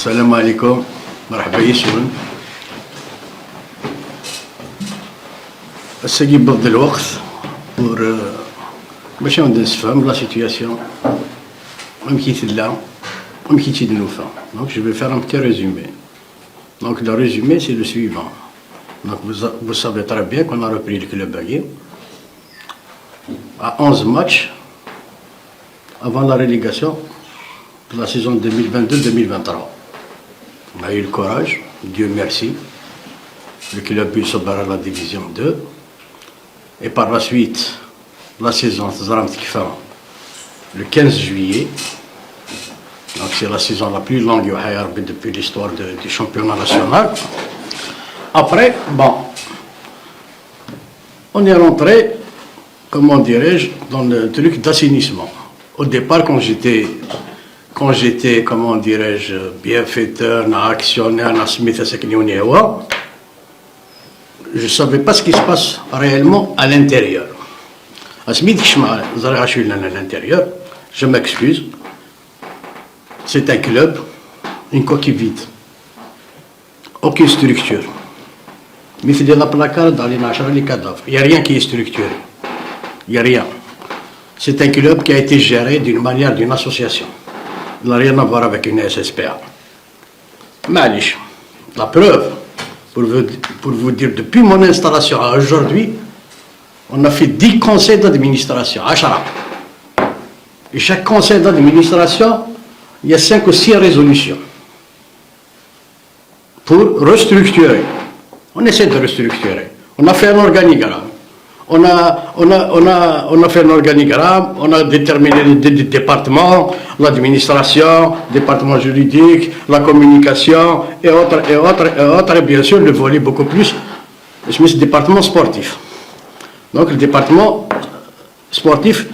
السلام عليكم مرحبا يسون الساقي بض الوقت pour باش نفهم لا سيتوياسيون même qui est là même qui est de nous faire. Donc je vais faire un petit résumé. Donc le résumé c'est le suivant. Donc vous savez très bien qu'on a repris le club Baguet à 11 matchs avant la relégation de la saison 2022-2023. On a eu le courage, Dieu merci. Le club a sauvé la division 2. Et par la suite, la saison le 15 juillet. Donc c'est la saison la plus longue depuis l'histoire du championnat national. Après, bon, on est rentré, comment dirais-je, dans le truc d'assainissement. Au départ, quand j'étais, comment dirais-je, bienfaiteur, actionnaire, je ne savais pas ce qui se passe réellement à l'intérieur. À l'intérieur, je m'excuse, c'est un club, une coquille vide, aucune structure. Mais c'est de la placard dans les machins, les cadavres. Il n'y a rien qui est structuré. Il n'y a rien. C'est un club qui a été géré d'une manière d'une association. Il n'a rien à voir avec une SSPA. Malish, la preuve, pour vous dire, depuis mon installation à aujourd'hui, on a fait 10 conseils d'administration, à Chara. Et chaque conseil d'administration, il y a 5 ou 6 résolutions pour restructurer. On essaie de restructurer. On a fait un organigramme. On a fait un organigramme, on a déterminé les départements, l'administration, le département juridique, la communication, et autres, et bien sûr le volet beaucoup plus, le département sportif. Donc le département sportif,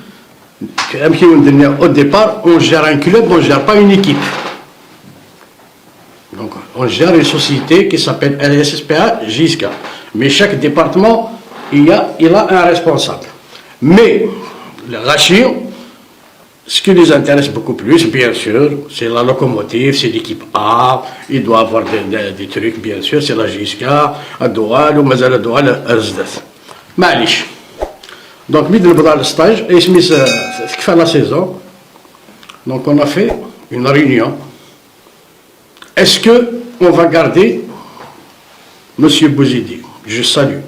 au départ, on gère un club, on ne gère pas une équipe. Donc on gère une société qui s'appelle LSSPA, JISCA. Mais chaque département, il a un responsable. Mais le Rachir, ce qui les intéresse beaucoup plus, bien sûr, c'est la locomotive, c'est l'équipe A, il doit avoir des trucs, bien sûr, c'est la JISCA, Adoual, ou Mazal Adoual, Azdat. Malish. Donc, mis dans le stage, et ce qui fait la saison, donc on a fait une réunion. Est-ce qu'on va garder M. Bouzidi? Je salue.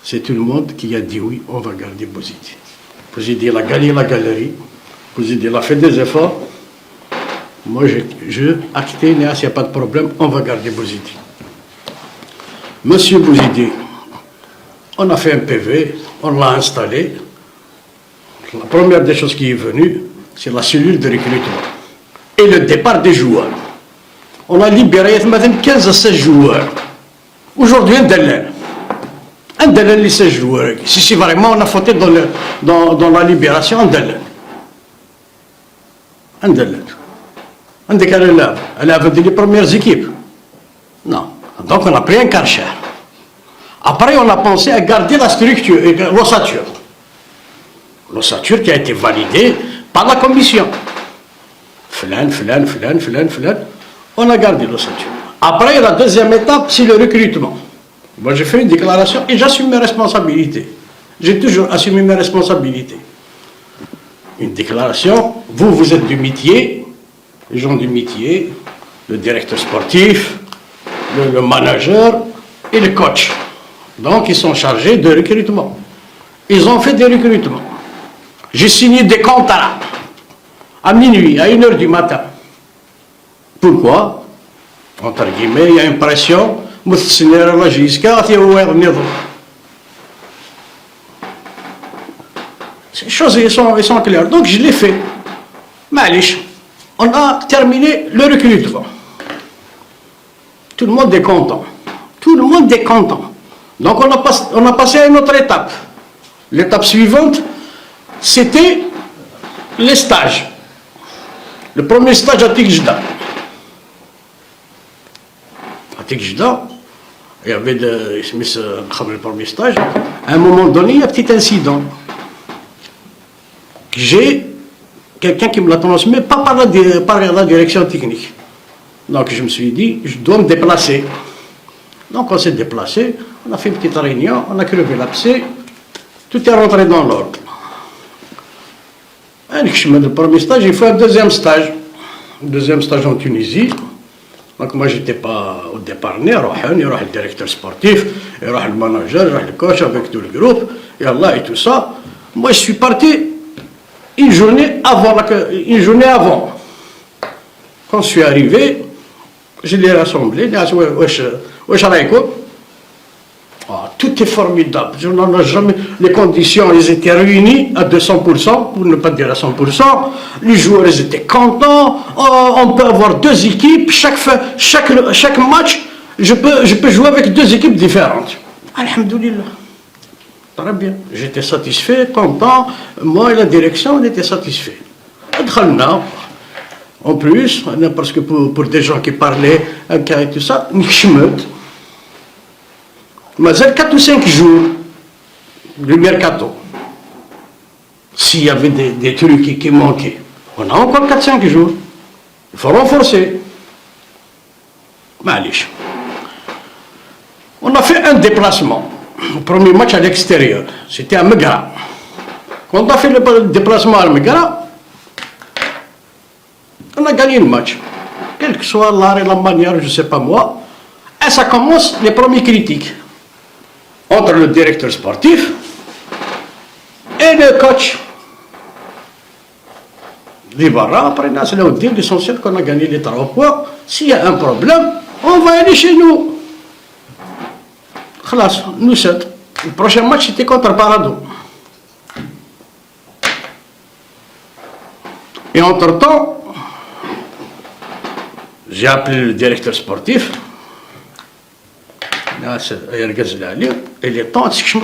C'est tout le monde qui a dit oui, on va garder Bouzidi. Bouzidi, il a gagné la galerie. Bouzidi, il a fait des efforts. Moi, je acte, il n'y a pas de problème, on va garder Bouzidi. Monsieur Bouzidi, on a fait un PV, on l'a installé. La première des choses qui est venue, c'est la cellule de recrutement. Et le départ des joueurs. On a libéré 15 à 16 joueurs. Aujourd'hui, un délai, les 16 joueurs. Si vraiment on a fauté dans la libération, un délai. Un décalé là. Elle avait dit les premières équipes. Non. Donc on a pris un Karcher. Après, on a pensé à garder la structure, l'ossature. L'ossature qui a été validée par la commission. Flan. On a gardé l'ossature. Après, la deuxième étape, c'est le recrutement. Moi, j'ai fait une déclaration et j'assume mes responsabilités. J'ai toujours assumé mes responsabilités. Une déclaration, vous êtes du métier, les gens du métier, le directeur sportif, le manager et le coach. Donc, ils sont chargés de recrutement. Ils ont fait des recrutements. J'ai signé des contrats à minuit, à 1h du matin. Pourquoi? Entre guillemets, il y a une pression. Les choses sont claires. Donc, je l'ai fait. Malish, on a terminé le recrutement. Tout le monde est content. Donc on a passé à une autre étape. L'étape suivante, c'était les stages. Le premier stage à Tikjda. À Tikjda, il y avait le premier stage. À un moment donné, il y a un petit incident. J'ai quelqu'un qui me l'a transmis, pas par la direction technique. Donc je me suis dit, je dois me déplacer. Donc on s'est déplacé, on a fait une petite réunion, on a crevé l'abcès, tout est rentré dans l'ordre. Le premier stage, j'ai fait un deuxième stage. Deuxième stage en Tunisie. Donc moi j'étais pas au départ né, il y a le directeur sportif, il y a le manager, il y a le coach avec tout le groupe, et Allah et tout ça. Moi je suis parti une journée avant. Quand je suis arrivé, je l'ai rassemblé, tout est formidable. Je n'en ai jamais. Les conditions, elles étaient réunies à 200%, pour ne pas dire à 100%. Les joueurs, ils étaient contents. On peut avoir deux équipes. Chaque match, je peux jouer avec deux équipes différentes. Alhamdoulilah. Très bien. J'étais satisfait, content. Moi et la direction, on était satisfaits. En plus, parce que pour des gens qui parlaient, et tout ça, mais 4 ou 5 jours du mercato, s'il y avait des trucs qui manquaient, on a encore 4-5 jours. Il faut renforcer. Malish. On a fait un déplacement. Le premier match à l'extérieur, c'était à Megra. Quand on a fait le déplacement à Megra, on a gagné le match. Quel que soit l'art et la manière, je ne sais pas moi. Et ça commence les premières critiques entre le directeur sportif et le coach. Libara, après l'essentiel qu'on a gagné les 3 points. S'il y a un problème, on va aller chez nous. Khalas, nous 7. Le prochain match c'était contre Parado. Et entre-temps, j'ai appelé le directeur sportif. Il est temps de se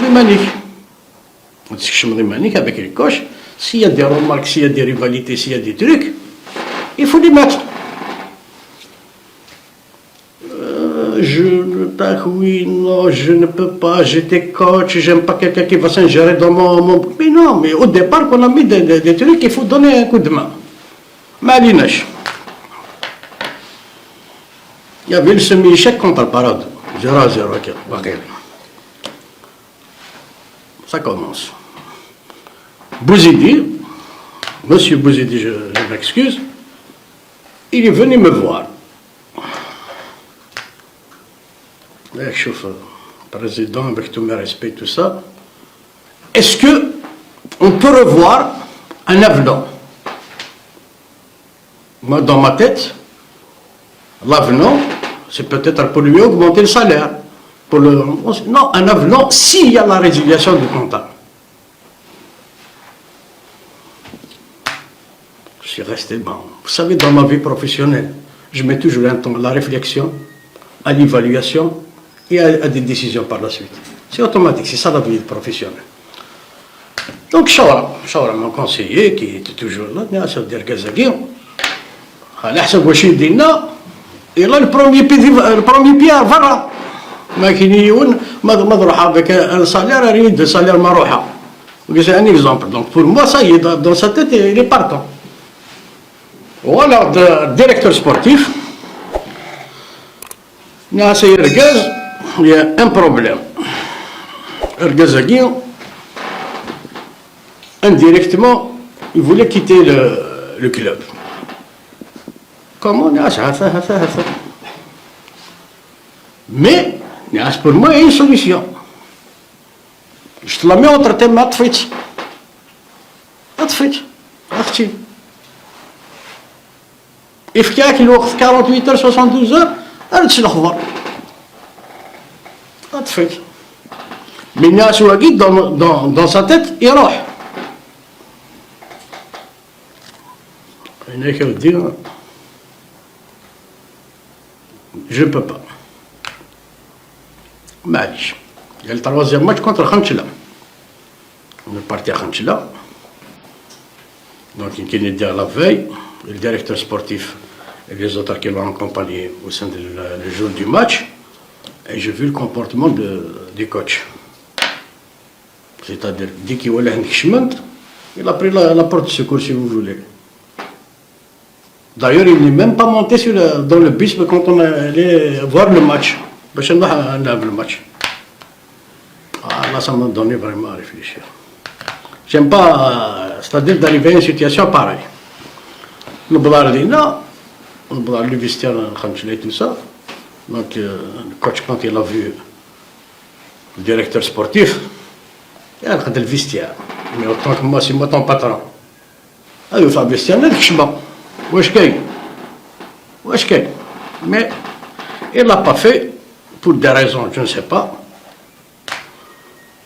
avec les coachs. S'il y a des remarques, s'il y a des rivalités, s'il y a des trucs, il faut les mettre. Oui, non, je ne peux pas, j'étais coach, j'aime pas quelqu'un qui va s'ingérer dans mon... Mais non, mais au départ, qu'on a mis des trucs, il faut donner un coup de main. Malinache. Il y avait le semi-échec contre le Parade. 0-0, ok. Ça commence. Bouzidi, monsieur Bouzidi, je m'excuse, il est venu me voir. Je suis président, avec tous mes respects, tout ça. Est-ce qu'on peut revoir un avenant? Moi, dans ma tête, l'avenant, c'est peut-être pour lui augmenter le salaire. Non, un avenant s'il y a la résiliation du contrat. Je suis resté bon. Vous savez, dans ma vie professionnelle, je mets toujours un temps à la réflexion, à l'évaluation et à des décisions par la suite. C'est automatique, c'est ça la vie professionnelle. Donc, Chawra, mon conseiller, qui était toujours là, c'est dire Gazagir, et là, le premier pied à Vara. ما كاين يون ما نروح avec un salaire à de salaire maroha. C'est un exemple. Donc pour moi, ça y est, dans sa tête, il est partant. Voilà, le directeur sportif, il y a un problème. Ergazagui, indirectement, il voulait quitter le club. Comment? Mais, pour moi, il y a une solution. Je te la mets entre tes mains, أختي. إفكاك الوقت 48 heures 72 heures أردت الأخبار. أطفيت. Mais الناس واقيت dans sa tête يروح. هناك ودي je ne peux pas. معليش. Il y a le troisième match contre Khanchla. On est parti à Khanchla. Donc, il est dit à la veille, le directeur sportif et les autres qui l'ont accompagné au sein du jour du match, et j'ai vu le comportement du coach. C'est-à-dire, dès qu'il voulait un chemin, il a pris la porte de secours, si vous voulez. D'ailleurs, il n'est même pas monté dans le bus quand on allait voir le match. باش نروح نلعب le match. Ah, là, ça m'a donné vraiment à réfléchir. J'aime pas, c'est-à-dire d'arriver à une situation pareille. Le Blardi, le vestiaire, tout ça. Donc, le coach, quand il a vu le directeur sportif, il a regardé le vestiaire. Mais autant que moi, c'est moi ton patron. Ah, il fait le vestiaire, il a dit, wesh kay. Mais il ne l'a pas fait, pour des raisons, je ne sais pas.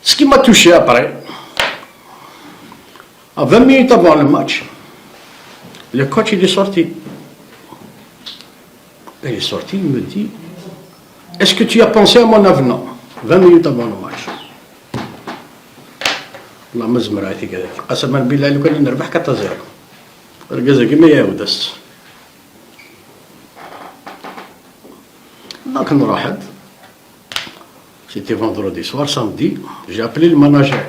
Ce qui m'a touché après, à 20 minutes avant le match, le coach il est sorti. Il est sorti, il me dit, est-ce que tu as pensé à mon avenant 20 minutes avant le match. الله مزمر عيتي كذاك قسما بالله لو كان نربح 4-0 رجع كيما ياودس. Donc nous راحت. C'était vendredi soir, samedi, j'ai appelé le manager.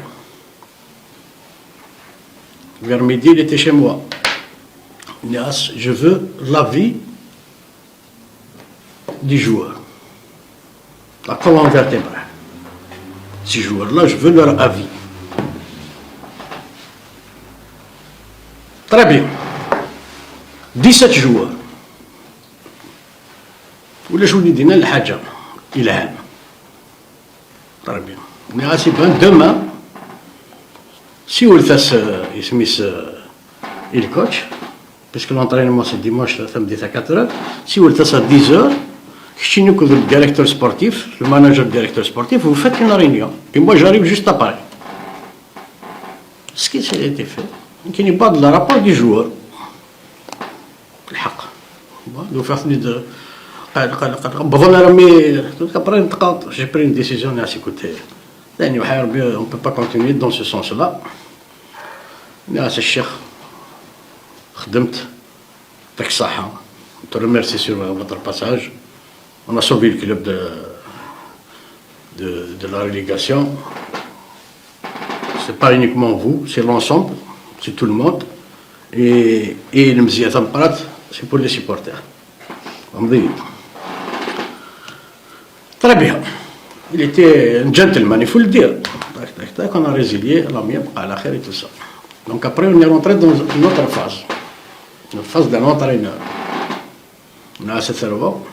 Vers midi, il était chez moi. Nias, je veux l'avis des joueurs. La colonne vertébrale. Ces joueurs-là, je veux leur avis. Très bien. 17 joueurs. ولا شو اللي دينا الحاجة إلهام. Très bien. Nias, demain, si vous le coach, puisque l'entraînement c'est dimanche, samedi à 4h, si vous le faites à 10h, le directeur sportif, le manager directeur sportif, vous faites une réunion. Et moi j'arrive juste après. Ce qui a été fait, il n'y a pas de rapport du joueur. J'ai pris une décision à s'écouter. On ne peut pas continuer dans ce sens-là. Nias الشيخ خدمت يعطيك الصحة. On te remercie sur votre passage. On a sauvé le club de la relégation. C'est pas uniquement vous, c'est l'ensemble, c'est tout le monde. Et le مزية تنقرات, c'est pour les supporters. Très bien. Il était un gentleman, il faut le dire. On a résilié, l'amiable, à la khair et tout ça. Donc après, on est rentré dans une autre phase d'un entraîneur. On a assez cerveau.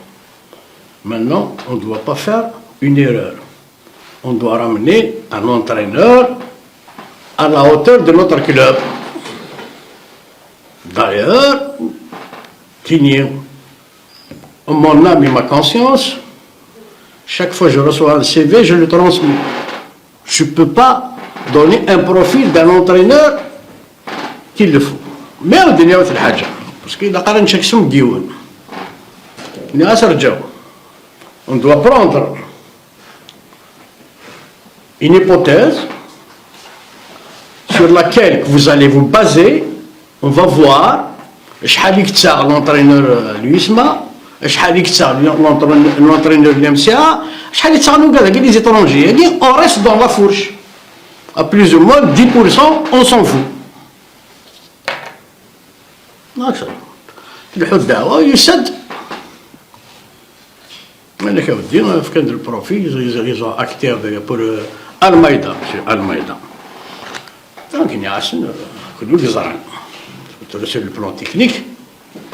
Maintenant, on ne doit pas faire une erreur. On doit ramener un entraîneur à la hauteur de notre club. D'ailleurs, mon âme et ma conscience, chaque fois que je reçois un CV, je le transmets. Je ne peux pas donner un profil d'un entraîneur qu'il le faut. Mais on dit parce qu'il a un chaque somme d'Iwan. On doit prendre une hypothèse sur laquelle vous allez vous baser. On va voir l'entraîneur l'UISMA, l'entraîneur l'MCA, les étrangers. On reste dans la fourche. À plus ou moins 10%, on s'en fout. الدعوة يسد. أنا كودي في كان البروفيل ils ont acté pour Almeida, monsieur Almeida. Donc il y a sur le plan technique,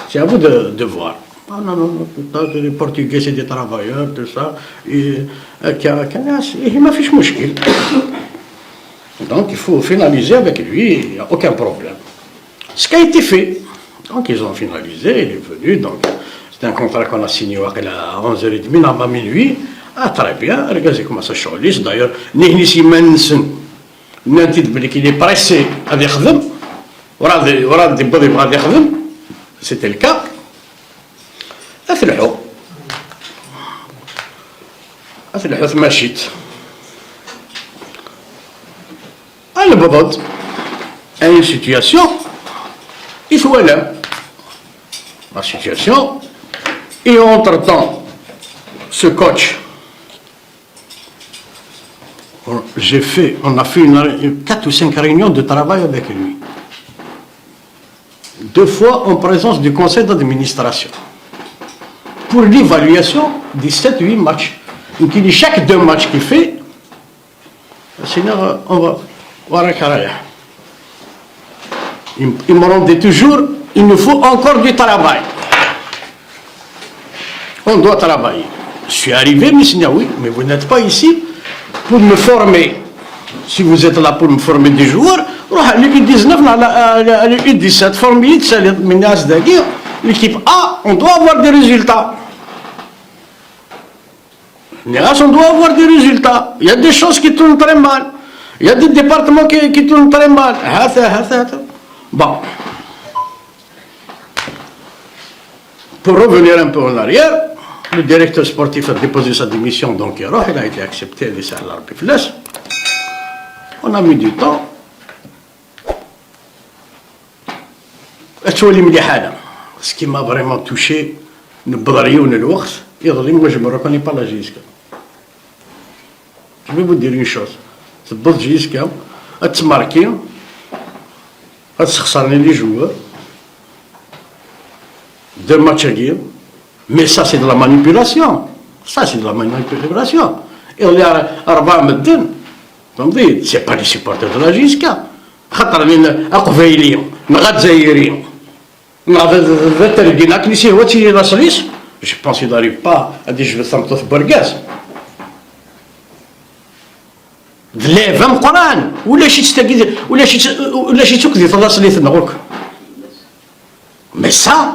c'est à vous de voir. Ah non, les Portugais c'est des travailleurs, tout ça. Il m'a fait مشكل. Donc il faut finaliser avec lui, il n'y a aucun problème. Ce qui a été fait, donc ils ont finalisé, il est venu, donc c'est un contrat qu'on a signé à 11h30, à minuit. Ah très bien, regardez comment ça chaulisse. D'ailleurs, Nihnissi Mansen, il est pressé à يخدم. وراد يبغى يخدم. C'était le cas. أفلحوا ثماشيت. أنا بضد une situation il faut aller la situation et entre-temps ce coach on a fait 4 ou 5 réunions de travail avec lui 2 fois en présence du conseil d'administration pour l'évaluation des 7-8 matchs. Donc il dit chaque 2 matchs qu'il fait, sinon on va voir un carrière. Il me rendait toujours, il nous faut encore du travail. On doit travailler. Je suis arrivé, mais oui, mais vous n'êtes pas ici pour me former. Si vous êtes là pour me former des joueurs, U19, formez l'équipe A, on doit avoir des résultats. On doit avoir des résultats. Il y a des choses qui tournent très mal. Il y a des départements qui tournent très mal. Bon. Pour revenir un peu en arrière, le directeur sportif a déposé sa démission, donc il a été accepté, laissé à l'Arpifles. On a mis du temps. Ce qui m'a vraiment touché, moi je ne me reconnais pas la GSK. Je vais vous dire une chose. C'est bon GSK, tu marques, tu les joueurs, 2 matchs à game, mais ça c'est de la manipulation. Ça c'est de la manipulation. Et on est à Arba Medden. C'est pas les supporters de la GSK. Je pense qu'il n'arrive pas à dire je vais s'en faire burgaz. لا فهم قران ولا شي تستقيد ولا شي تكذب الله اللي تنغوك. Mais ça,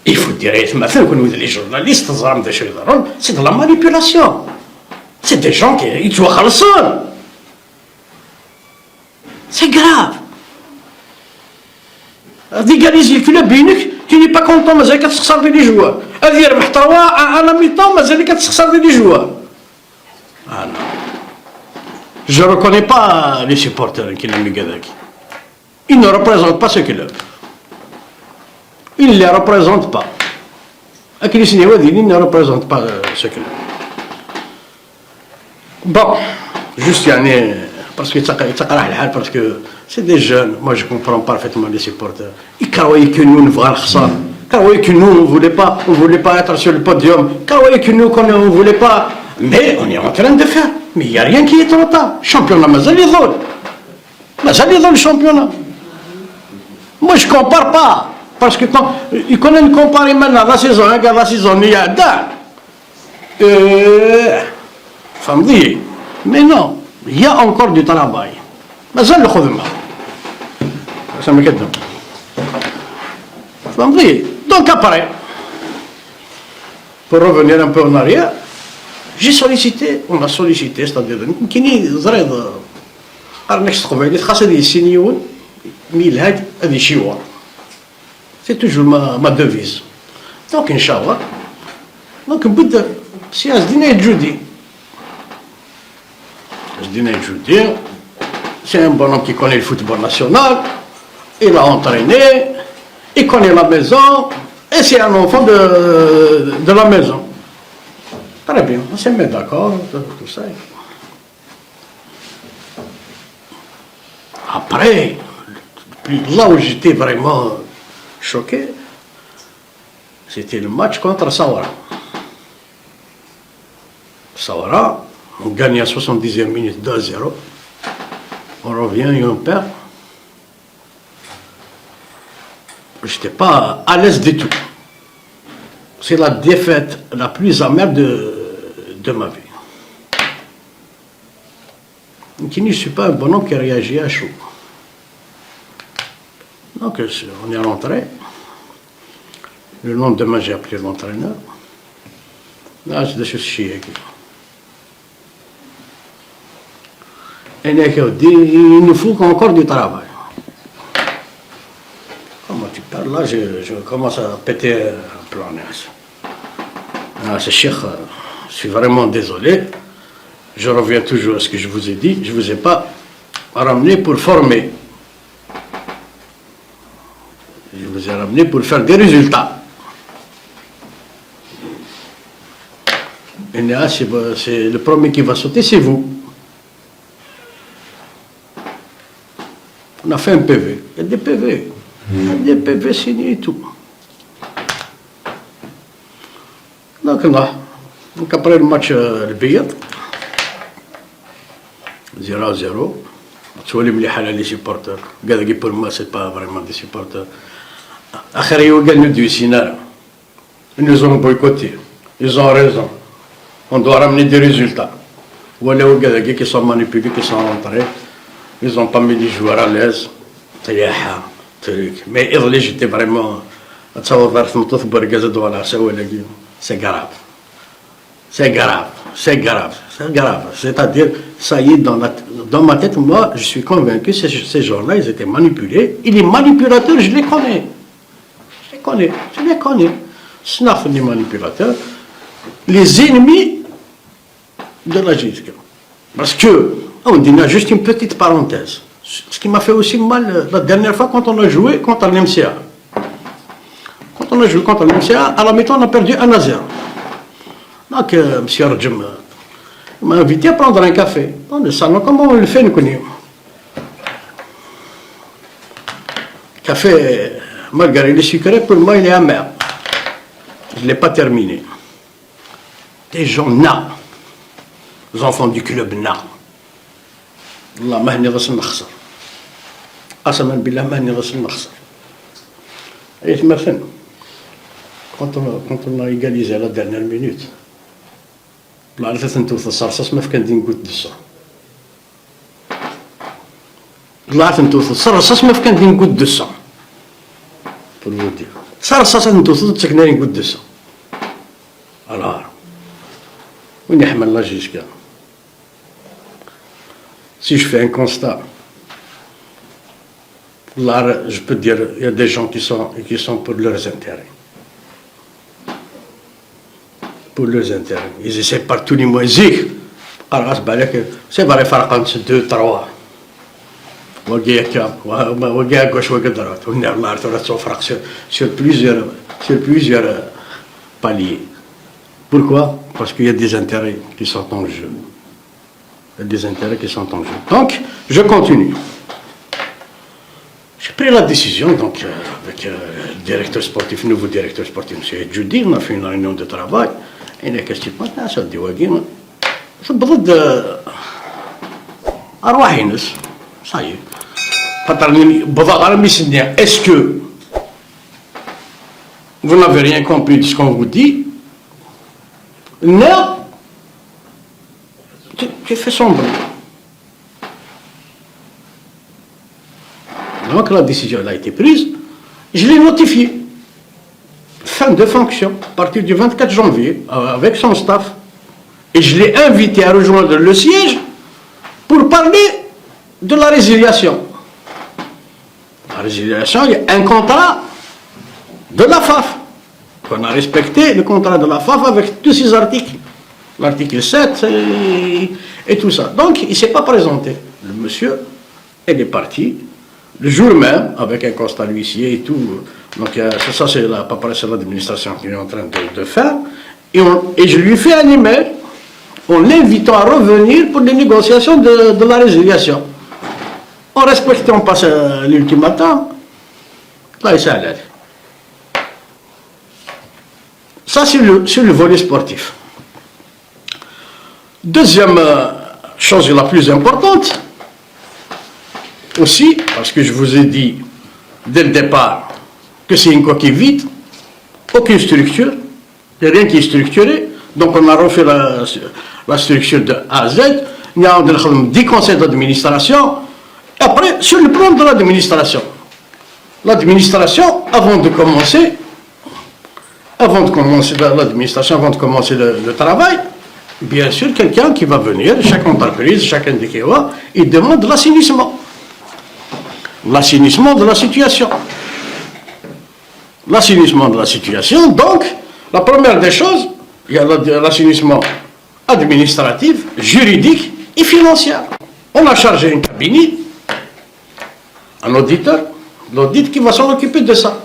il faut dire مثلا كون les journalistes زعما شنو يضرون c'est de la manipulation. C'est des gens qui يتوا خلصون. C'est grave. هذه قال يجي الكلاب بينك tu n'es pas content مازال كتخسر ديال لي جوار. هذه ربح 3 على ميطون مازال كتخسر ديال لي جوار. Je ne reconnais pas les supporters qui l'aiment Gadaki. Ils ne représentent pas ce club. Ils ne les représentent pas. Ils ne représentent pas ce club. Bon, juste parce que c'est des jeunes. Moi, je comprends parfaitement les supporters. Ils croyaient que nous ne croyaient que nous, on ne voulait pas être sur le podium. Ils croyaient que nous, qu'on ne voulait pas. Mais on est en train de faire. Mais il n'y a rien qui est en retard. Championnat, mazal yidol le championnat. Moi, je ne compare pas. Parce que quand ils connaissent comparer maintenant la saison 1 avec la saison 2, mais non, il y a encore du travail. Mazal le khudma. Ça me quête. Donc après, pour revenir un peu en arrière, on a sollicité, c'est-à-dire كاينين زريض راك تخبى اللي خاص هذه السينيون ميل هذه شيوار سي توجور ما دوفيز دونك ان شاء الله دونك نبدا سي دينا يجودي c'est un bonhomme qui connaît le football national, il a entraîné, il connaît la maison et c'est un enfant de la maison. Très bien, on s'est mis d'accord, tout ça. Après, là où j'étais vraiment choqué, c'était le match contre Sawara. Sawara, on gagne à 70e minute 2-0. On revient et on perd. Je n'étais pas à l'aise du tout. C'est la défaite la plus amère de ma vie. Je ne suis pas un bonhomme qui réagit à chaud. Donc on est rentré. Le lendemain, j'ai appelé l'entraîneur. Là, je suis chié. Il nous faut encore du travail. Comment tu parles là, je commence à péter un plan. C'est cher, je suis vraiment désolé. Je reviens toujours à ce que je vous ai dit. Je ne vous ai pas ramené pour former. Je vous ai ramené pour faire des résultats. Et là, c'est le premier qui va sauter, c'est vous. On a fait un PV. Il y a des PV. Des PV signés et tout. Donc là, donc après le match, le Biyad, 0-0. Tu vois les les supporters. Pour moi, c'est pas vraiment des supporters. Après, ils ont gagné du Sina. Ils nous ont boycotté. Ils ont raison. On doit ramener des résultats. Voilà les qui sont manipulés, qui sont rentrés. Ils n'ont pas mis les joueurs à l'aise. Mais j'étais vraiment. C'est grave. C'est grave. C'est grave. C'est grave. C'est-à-dire, ça y est, dans ma tête, moi, je suis convaincu que ces gens-là, ils étaient manipulés. Et les manipulateurs, je les connais. Je les connais. Snaf, les manipulateurs. Les ennemis de la gestion. Parce que, on dit juste une petite parenthèse. Ce qui m'a fait aussi mal la dernière fois quand on a joué contre l'MCA. Quand on a joué contre l'MCA, à la mi-temps, on a perdu 1-0. Donc, M. Rajam m'a invité à prendre un café. Dans le salon, comment on le fait, nous connaissons. Café, malgré il est sucré, pour moi, il est amer. Je ne l'ai pas terminé. Des gens nas. Les enfants du club nas. Allah ما هني غسل نخسر قسما بالله ما هني غسل نخسر ايش ما فهم quand on a égalisé à la dernière minute طلع ثلاث نتوث الصرصاص ما كان دي نقول دسا طلعت نتوث الصرصاص ما كان دي نقول دسا pour vous dire صرصاص نتوث تسكنين نقول دسا alors وين يحمل لا جيسكا. Si je fais un constat, là, je peux dire il y a des gens qui sont pour leurs intérêts. Pour leurs intérêts. Ils essaient par tous les moyens. C'est vrai, فرقا 2 3 وقع à gauche وقع à droite. On est à l'arrêt sur plusieurs paliers. Pourquoi? Parce qu'il y a des intérêts qui sont en jeu. Des intérêts qui sont en jeu. Donc, je continue. J'ai pris la décision, donc, avec le directeur sportif, nouveau directeur sportif, M. Judy, on a fait une réunion de travail. Et il a qu'est-ce que tu penses? Ça dit, je بضد أرواح الناس. Ça y est. بضغط على مسنيا. Est-ce que vous n'avez rien compris de ce qu'on vous dit? Non. J'ai fait semblant. Donc la décision a été prise, je l'ai notifiée. Fin de fonction, à partir du 24 janvier, avec son staff. Et je l'ai invité à rejoindre le siège pour parler de la résiliation. La résiliation, il y a un contrat de la FAF. On a respecté le contrat de la FAF avec tous ces articles. L'article 7 et tout ça. Donc, il ne s'est pas présenté. Le monsieur, il est parti le jour même, avec un constat d'huissier et tout. Donc, ça, c'est la paperasse de l'administration qui est en train de faire. Et je lui fais un email en l'invitant à revenir pour les négociations de la résiliation. En respectant pas l'ultimatum, là, il s'allait. Ça, c'est le volet sportif. Deuxième chose la plus importante, aussi, parce que je vous ai dit dès le départ que c'est une coquille vide, aucune structure, il n'y a rien qui est structuré, donc on a refait la structure de A à Z, il y a 10 conseils d'administration, et après, sur le plan de l'administration, avant de commencer le travail, bien sûr, quelqu'un qui va venir, chaque entreprise, chaque indicateur, il demande l'assainissement. L'assainissement de la situation. L'assainissement de la situation, donc, la première des choses, il y a l'assainissement administratif, juridique et financier. On a chargé un cabinet, un auditeur, l'audit qui va s'en occuper de ça.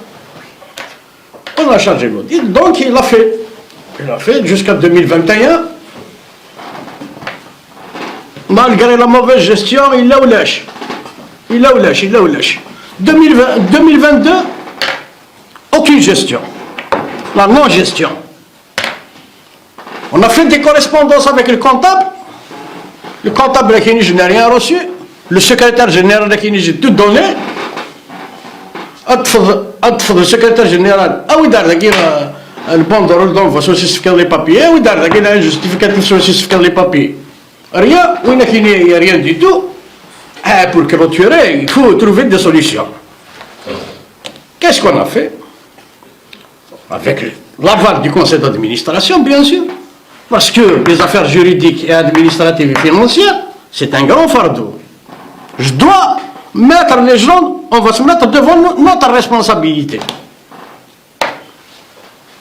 On a chargé l'audit, donc il l'a fait. Il l'a fait jusqu'à 2021. Malgré la mauvaise gestion, il l'a lâché. 2022, aucune gestion. La non-gestion. On a fait des correspondances avec le comptable. Le comptable, je n'ai rien reçu. Le secrétaire général, j'ai tout donné. Le secrétaire général, le bon de rôle d'envoi sur le certificat des papiers, un justificatif sur le certificat des papiers. Rien, il n'y a rien du tout. Pour clôturer, il faut trouver des solutions. Qu'est-ce qu'on a fait? Avec l'aval du conseil d'administration, bien sûr. Parce que les affaires juridiques et administratives et financières, c'est un grand fardeau. Je dois mettre les gens, on va se mettre devant notre responsabilité.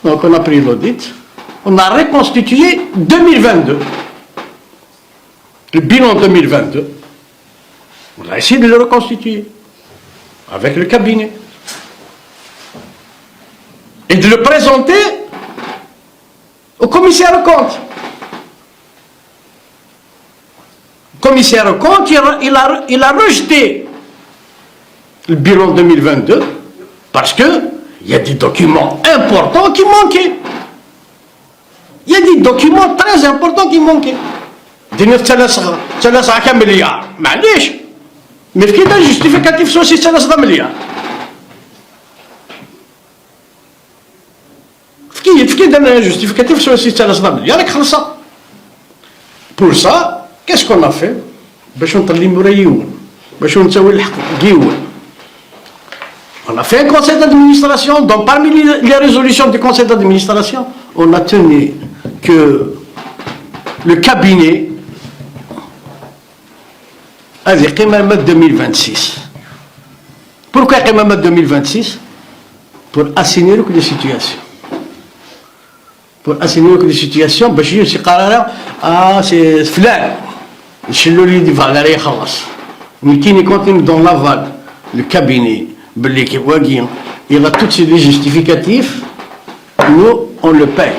Donc on a pris l'audit, on a reconstitué 2022. Le bilan 2022, on a essayé de le reconstituer avec le cabinet. Et de le présenter au commissaire aux comptes. Le commissaire aux comptes, il a rejeté le bilan 2022 parce qu'il y a des documents importants qui manquaient. Il y a des documents très importants qui manquaient. ثلاثة مليار معليش mais في كده justificatif sur 3 مليار في كده justificatif sur 3 مليار راك خلصها. Pour ça, qu'est-ce qu'on a fait باش نطلي يون باش نسوي الحق يون. On a fait un conseil d'administration, donc parmi les résolutions du conseil d'administration, on a tenu que le cabinet هذه قمامة 2026. Pourquoi قمامة 2026? Pour assainir les situations. Pour assainir les situations باش يجي شي قرار سي فلان نشلوا لي دي فالاري خلاص. Mais qui continue dans l'aval, le cabinet, il a tous les justificatifs, nous on le paye.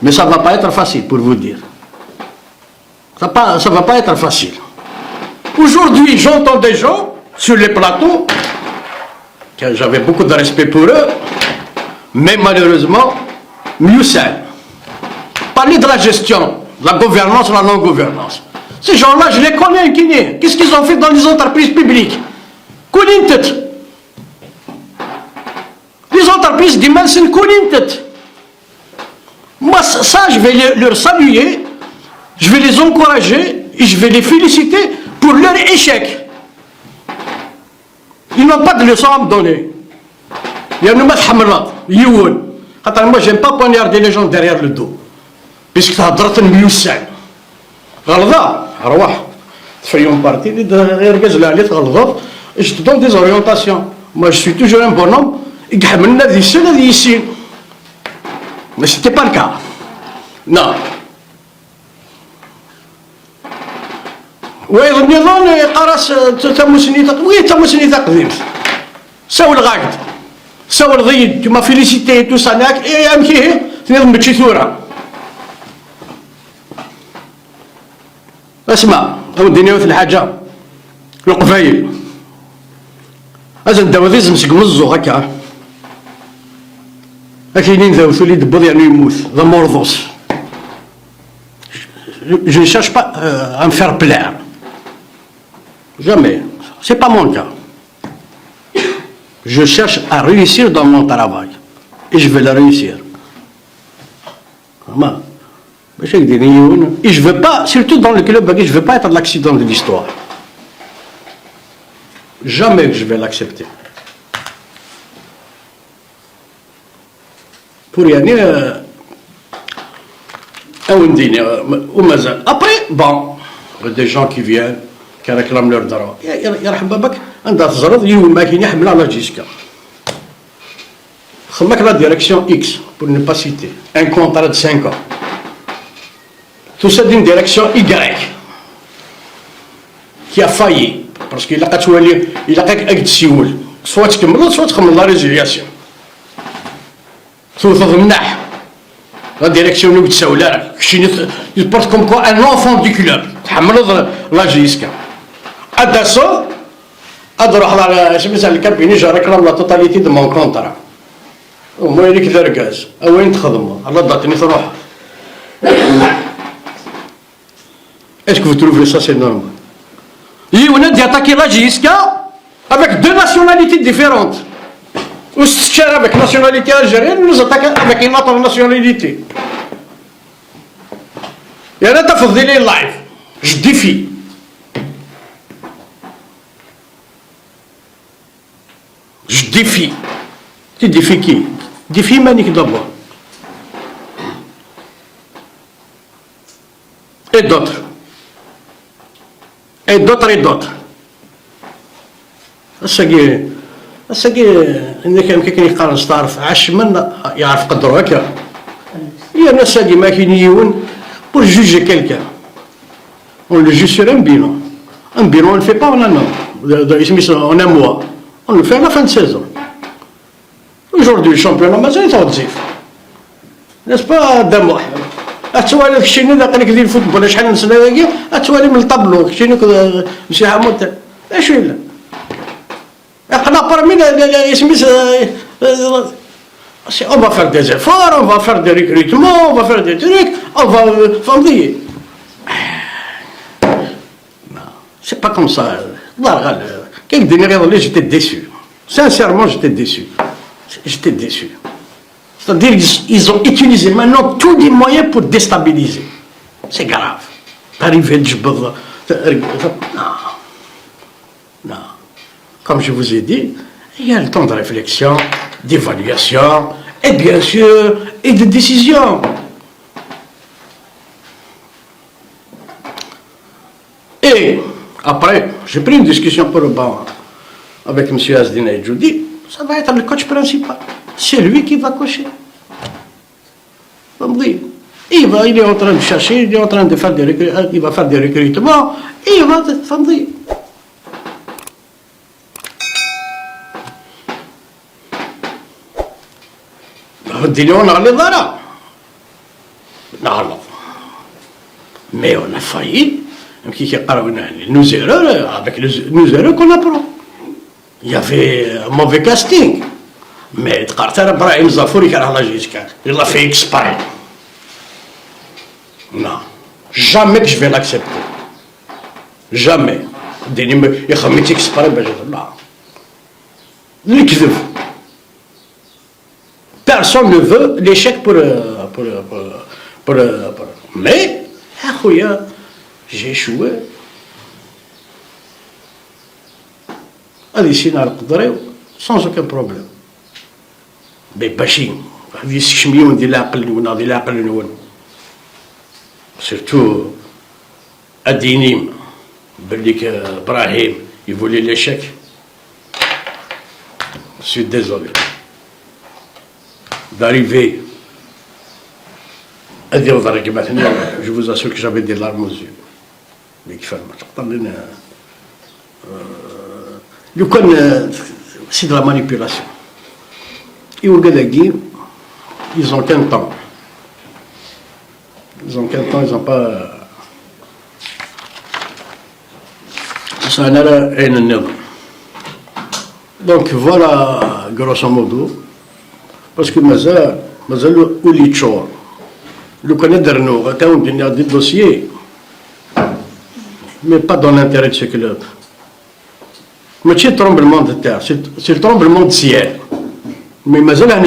Mais ça ne va pas être facile pour vous dire. Ça ne va pas être facile. Aujourd'hui, j'entends des gens sur les plateaux, que j'avais beaucoup de respect pour eux, mais malheureusement, mieux c'est. Parler de la gestion, de la gouvernance, de la non-gouvernance. Ces gens-là, je les connais, qu'est-ce qu'ils ont fait dans les entreprises publiques? Les entreprises d'Iman, c'est une coulintet. Moi, ça, je vais leur saluer, je vais les encourager et je vais les féliciter pour leur échec. Ils n'ont pas de leçon à me donner. Il y a une masse hamrat, youn. Moi, j'aime pas poignarder les gens derrière le dos. Puisque ça a droit une mioussane. غلطة أروح تفيهم بارتي غير رجال عليه غلطة je te donne des orientations. Moi je suis toujours un bonhomme يحملنا ذي السنة ذي السين. Mais c'était pas le cas. Non. والنظام قرص تم سنيتك وي تم سنيتك قديم. سوى الغاقد. سوى الضيد tu m'as félicité tout ça ناك إيه أمشي تنظم بتشي ثورة. اسمع وديني مثل الحاجة القبايل أزن داوذيز مسك مزو هكا كاينين ذاوثو اللي دبض يعني يموت ذا مرضوس. Je ne cherche pas à me faire plaire. Jamais. C'est pas mon cas. Je cherche à réussir dans mon travail. Et je vais le réussir. Vraiment. Et je ne veux pas, surtout dans le club, je ne veux pas être l'accident de l'histoire. Jamais que je vais l'accepter. Pour y aller, après, bon, des gens qui viennent, qui réclament leurs droits. يرحم بابك عندها تزرد يوم ما كاين يحمل على جيسكا. خمك la direction X, pour ne pas citer, un contrat de 5 ans. Tout ça d'une direction Y qui a failli parce qu'il a تولي il a تسيول soit تكمل soit تخمم la résiliation soit تضمنح la direction اللي تساول لك شي il porte comme quoi un enfant du club تحمل la جيسكا à Dassault أروح على سميتها الكابيني جا ريكلام لا توتاليتي دو مون كونترا وما يليك ذركاز وين تخدموا الله ضعتني تروح. Est-ce que vous trouvez ça c'est normal? Il on a dit attaquer la Gisca avec deux nationalités différentes. Ou si avec nationalité algérienne, nous attaquons avec une autre nationalité. Et là, tu as fait les live. Je défie. Je défie. Tu défies qui? Défie Manik d'abord. Et d'autres. Et d'autres et d'autres. الساقي إذا كان يقارن تعرف عاش من يعرف قدره هكا. Il y en a ça qui pour juger quelqu'un. On le juge sur un bilan. Un bilan, on ne le fait pas en un an. En un mois. On le fait à la fin de saison. Aujourd'hui, le championnat mazal يتوظف. N'est-ce pas d'un mois? أتوالي كشيني ذاك اللي كدير الفوتبول شحال من سنة ذاك أتوالي من الطابلو كشيني مشي حمود اش ولا؟ احنا برمي on va faire des efforts, on va faire des recrutements, on va faire des trucs, on va فهمتي. C'est pas comme ça. Quelques dernières années, j'étais déçu. Sincèrement, j'étais déçu. J'étais déçu. C'est-à-dire qu'ils ont utilisé maintenant tous les moyens pour déstabiliser. C'est grave. Arriver de non. Non. Comme je vous ai dit, il y a le temps de réflexion, d'évaluation, et bien sûr, et de décision. Et après, j'ai pris une discussion pour le banc avec M. Asdine et Joudi. Ça va être le coach principal. C'est lui qui va coacher. Il est en train de chercher, il est en train de faire il va faire des recrutements, et il va faire. On a mais on a failli. Nous erreurs, avec nos erreurs qu'on apprend. Il y avait un mauvais casting. Mais Carter Brahim Zafouri il l'a fait exprès. Non. Jamais que je vais l'accepter. Jamais. Il a fait exprès. Non. Personne ne veut l'échec pour mais, j'ai échoué. Allez, sans aucun problème. Mais baching, surtout Adinim, Belik Brahim, il voulait l'échec. Je suis désolé d'arriver à dire aux Arabiens, je vous assure que j'avais des larmes aux yeux. Mais c'est de la manipulation. Et au Gadagui, ils ont qu'un temps. Ils ont qu'un temps, ils n'ont pas. Ça n'a rien. Donc voilà, grosso modo. Parce que Mazal ou Lichor, le connaît d'Arnaud, quand on a des dossiers, mais pas dans l'intérêt de ce club. Mais c'est le tremblement de terre, c'est le tremblement de ciel. Mais Mazal a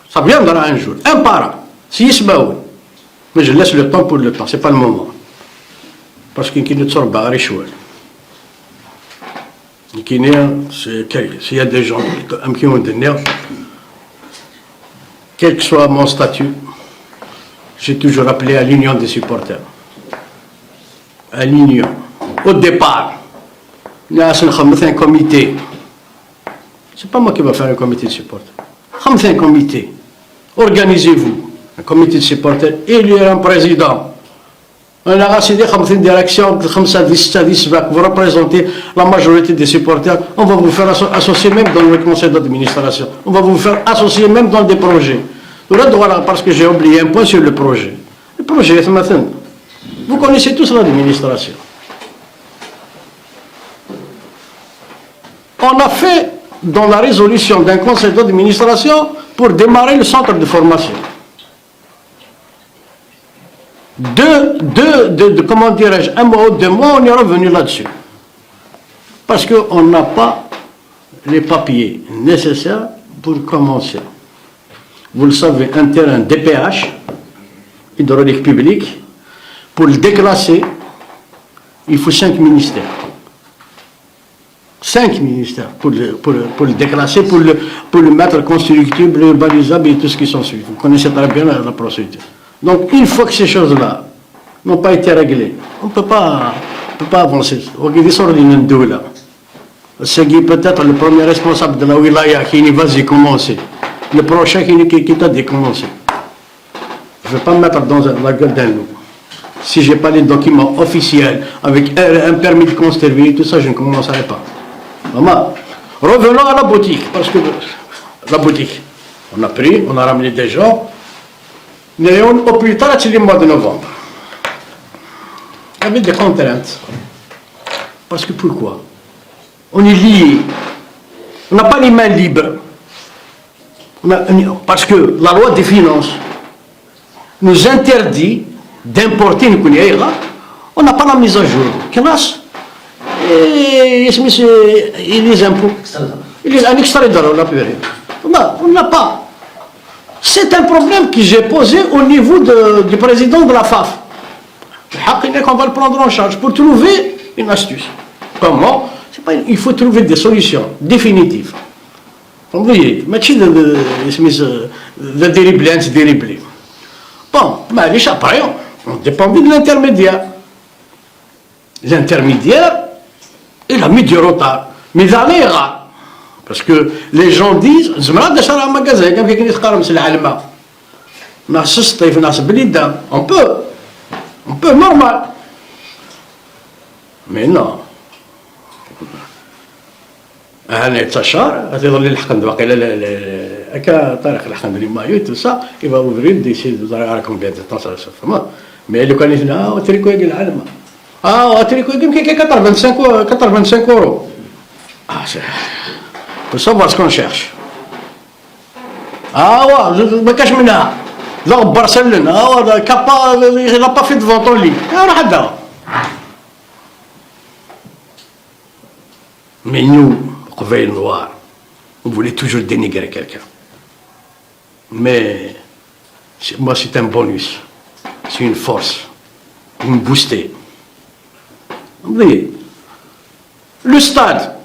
ça viendra un jour, un par un, si se bat. Mais je laisse le temps pour le temps, c'est pas le moment. Parce qu'il y a des gens s'il y a des gens qui ont des nerfs, quel que soit mon statut, j'ai toujours appelé à l'union des supporters. À l'union. Au départ, il y a un comité. C'est pas moi qui va faire un comité de supporters. Un comité. Organisez-vous. Un comité de supporters. Il y a un président. On a décidé une direction de vous représentez la majorité des supporters. On va vous faire associer même dans le conseil d'administration. On va vous faire associer même dans des projets. Parce que j'ai oublié un point sur le projet. Le projet, ce matin, vous connaissez tous l'administration. on a fait dans la résolution d'un conseil d'administration pour démarrer le centre de formation. Comment dirais-je, un mois ou 2 mois, on est revenu là-dessus. Parce qu'on n'a pas les papiers nécessaires pour commencer. Vous le savez, un terrain DPH, hydraulique publique, pour le déclasser, il faut 5 ministères. 5 ministères pour le déclasser, pour le mettre constructible, urbanisable et tout ce qui s'ensuit. Vous connaissez très bien la procédure. Donc, une fois que ces choses-là n'ont pas été réglées, on ne peut pas avancer. C'est peut-être le premier responsable de la wilaya qui va y commencer. Le prochain qui t'a dit commencer. Je ne vais pas me mettre dans la gueule d'un loup. Si je n'ai pas les documents officiels avec un permis de construire, tout ça, je ne commencerai pas. Maman, revenons à la boutique, parce que la boutique, on a ramené des gens, mais au plus tard, c'est le mois de novembre. Avec des contraintes. Parce que pourquoi? On est lié. On n'a pas les mains libres. Parce que la loi des finances nous interdit d'importer une cuillère. On n'a pas la mise à jour. Classe. Et les impôts. Un extrait de la purée. On n'a pas. C'est un problème que j'ai posé au niveau du président de la FAF. On va le prendre en charge pour trouver une astuce. Comment? Il faut trouver des solutions définitives. Vous voyez, mais de déribler. Bon, mais après, on dépend de l'intermédiaire. L'intermédiaire, il a mis du retard. Mais il a l'air. Parce que les gens disent, on peut, normal. Mais non. أنا تشار هتظل الحقن باقي لا هكا طريق الحقن اللي مايو tout ça il va ouvrir des sites vous allez combien de temps ça se fait mais le كان هنا وتريكو يجي العالم وتريكو يجي كي 85 euros pour savoir ce qu'on cherche ما كاش منها ضرب برشلونة كابا il n'a pas fait de vente en ligne راح هذا mais nous veille noire, on voulait toujours dénigrer quelqu'un. Mais moi, c'est un bonus, c'est une force, une boostée. Vous voyez, le stade,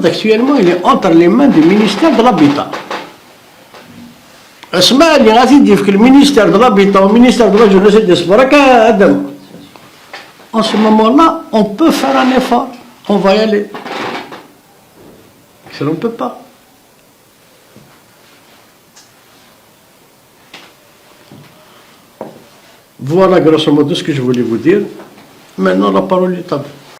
actuellement, il est entre les mains du ministère de l'Habitat. Le ministère de l'Habitat, le ministère de la Jeunesse et des Sports, en ce moment-là, on peut faire un effort, on va y aller. Si on ne peut pas. Voilà grosso modo ce que je voulais vous dire. Maintenant, la parole est à vous.